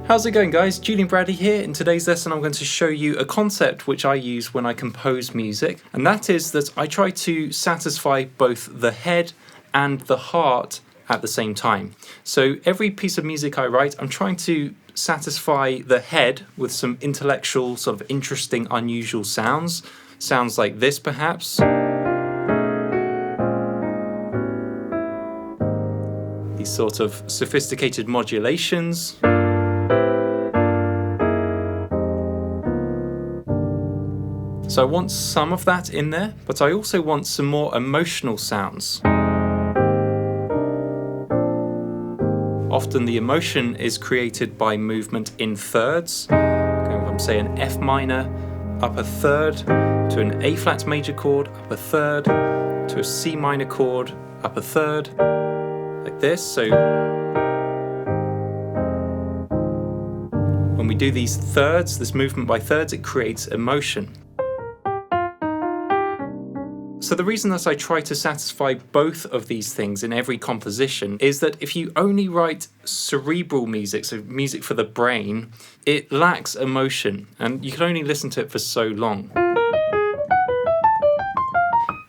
How's it going, guys? Julian Bradley here. In today's lesson I'm going to show you a concept which I use when I compose music, and that is that I try to satisfy both the head and the heart at the same time. So every piece of music I write, I'm trying to satisfy the head with some intellectual, sort of interesting, unusual sounds. Sounds like this perhaps. These sort of sophisticated modulations. So I want some of that in there, but I also want some more emotional sounds. Often the emotion is created by movement in thirds, going from say an F minor up a third to an A flat major chord up a third to a C minor chord up a third, like this. So when we do these thirds, this movement by thirds, it creates emotion. So the reason that I try to satisfy both of these things in every composition is that if you only write cerebral music, so music for the brain, it lacks emotion and you can only listen to it for so long.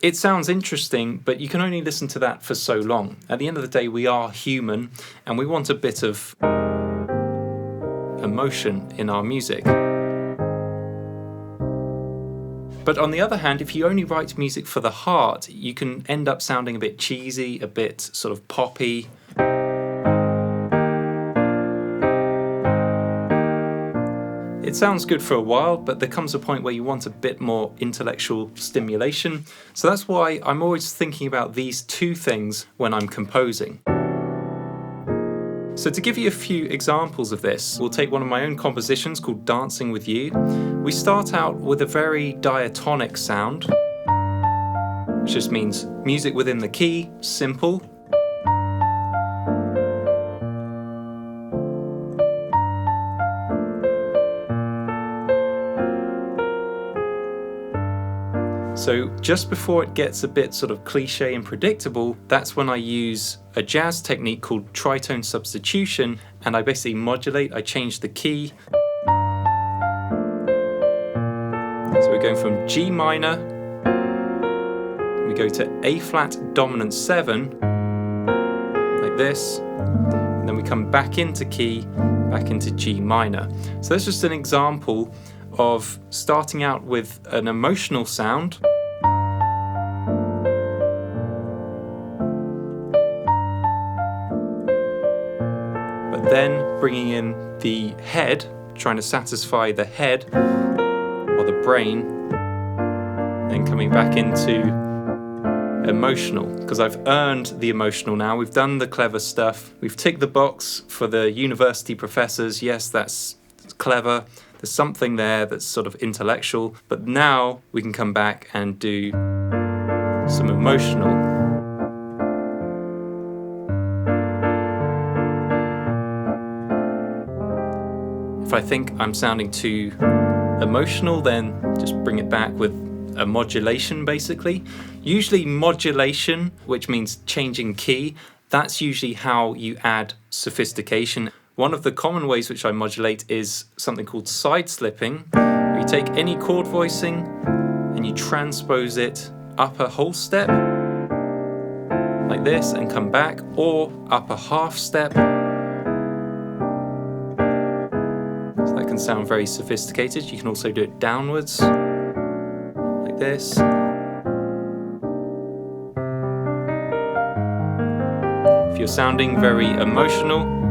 It sounds interesting, but you can only listen to that for so long. At the end of the day, we are human and we want a bit of emotion in our music. But on the other hand, if you only write music for the heart, you can end up sounding a bit cheesy, a bit sort of poppy. It sounds good for a while, but there comes a point where you want a bit more intellectual stimulation. So that's why I'm always thinking about these two things when I'm composing. So to give you a few examples of this, we'll take one of my own compositions called Dancing With You. We start out with a very diatonic sound, which just means music within the key, simple. So just before it gets a bit sort of cliche and predictable, that's when I use a jazz technique called Tritone Substitution, and I basically modulate, I change the key. So we're going from G minor, we go to A flat dominant 7, like this, and then we come back into key, back into G minor. So that's just an example of starting out with an emotional sound, but then bringing in the head, trying to satisfy the head or the brain, then coming back into emotional, because I've earned the emotional now. We've done the clever stuff. We've ticked the box for the university professors. Yes, that's clever. There's something there that's sort of intellectual, but now we can come back and do some emotional. If I think I'm sounding too emotional, then just bring it back with a modulation basically. Usually modulation, which means changing key, that's usually how you add sophistication. One of the common ways which I modulate is something called side-slipping. You take any chord voicing and you transpose it up a whole step, like this, and come back, or up a half step. So that can sound very sophisticated. You can also do it downwards, like this. If you're sounding very emotional,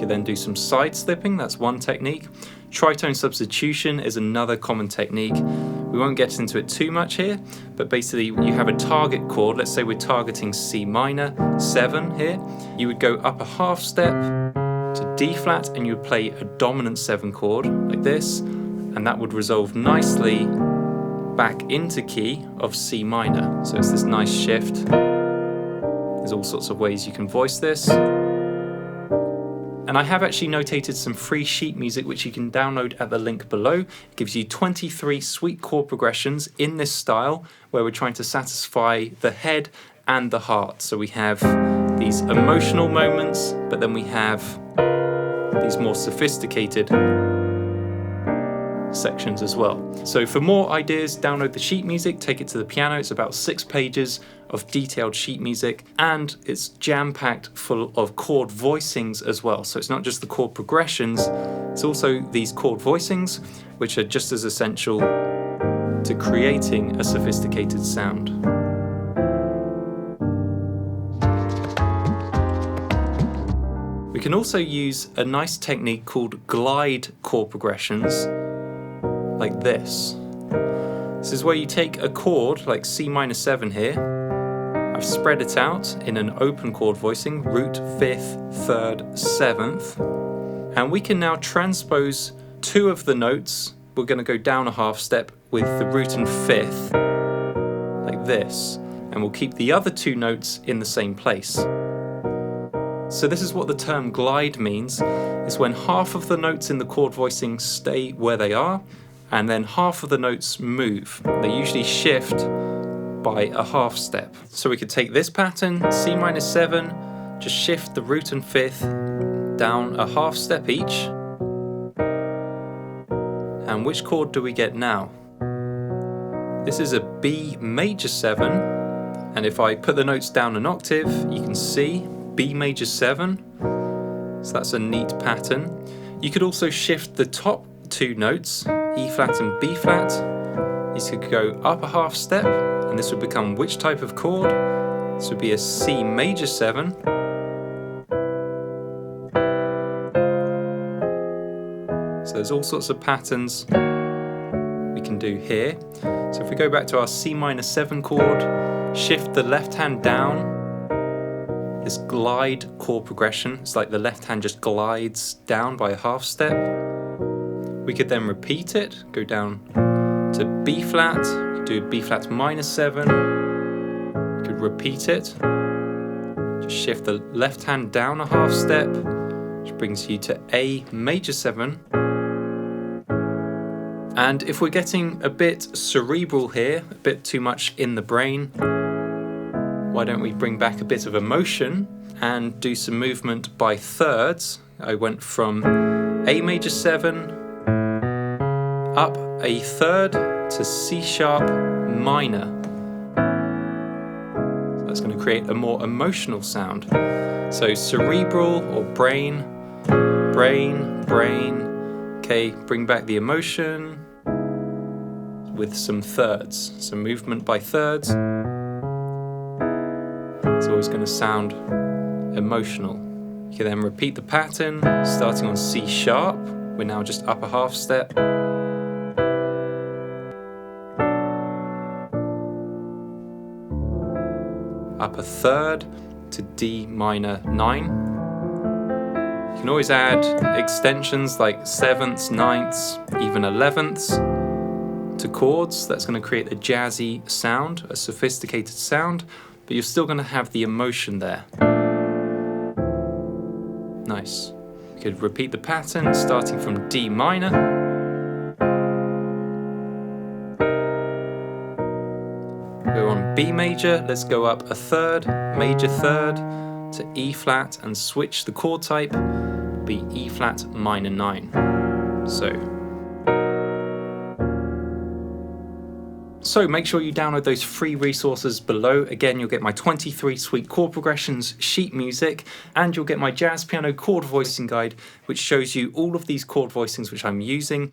then do some side slipping, that's one technique. Tritone substitution is another common technique. We won't get into it too much here, but basically you have a target chord. Let's say we're targeting C minor 7 here. You would go up a half step to D flat and you would play a dominant 7 chord like this, and that would resolve nicely back into key of C minor. So it's this nice shift. There's all sorts of ways you can voice this. And I have actually notated some free sheet music which you can download at the link below. It gives you 23 sweet chord progressions in this style where we're trying to satisfy the head and the heart. So we have these emotional moments, but then we have these more sophisticated sections as well. So for more ideas, download the sheet music, take it to the piano. It's about 6 pages of detailed sheet music, and it's jam-packed full of chord voicings as well. So it's not just the chord progressions, it's also these chord voicings, which are just as essential to creating a sophisticated sound. We can also use a nice technique called glide chord progressions, like this. This is where you take a chord like C minor 7 here. I've spread it out in an open chord voicing, root, 5th, 3rd, 7th. And we can now transpose 2 of the notes. We're going to go down a half step with the root and 5th, like this. And we'll keep the other 2 notes in the same place. So this is what the term glide means, is when half of the notes in the chord voicing stay where they are, and then half of the notes move. They usually shift by a half step. So we could take this pattern, C minor 7, just shift the root and 5th down a half step each. And which chord do we get now? This is a B major 7, and if I put the notes down an octave, you can see B major 7, so that's a neat pattern. You could also shift the top 2 notes, E flat and B flat. These could go up a half step, and this would become which type of chord? This would be a C major 7. So there's all sorts of patterns we can do here. So if we go back to our C minor 7 chord, shift the left hand down, this glide chord progression, it's like the left hand just glides down by a half step. We could then repeat it, go down to B flat, we could do B flat minor 7, we could repeat it, just shift the left hand down a half step, which brings you to A major 7. And if we're getting a bit cerebral here, a bit too much in the brain, why don't we bring back a bit of emotion and do some movement by thirds. I went from A major 7, up a third to C sharp minor. So that's going to create a more emotional sound. So cerebral or brain, brain, brain. Okay, bring back the emotion with some thirds. So movement by thirds. It's always going to sound emotional. You can then repeat the pattern, starting on C sharp. We're now just up a half step. Up a third to D minor 9. You can always add extensions like 7ths, 9ths, even 11ths to chords. That's going to create a jazzy sound, a sophisticated sound, but you're still going to have the emotion there. Nice. You could repeat the pattern starting from D minor. We're on B major, let's go up a third, major third, to E flat and switch the chord type, be E flat minor 9. So make sure you download those free resources below. Again, you'll get my 23 sweet chord progressions sheet music, and you'll get my jazz piano chord voicing guide, which shows you all of these chord voicings which I'm using.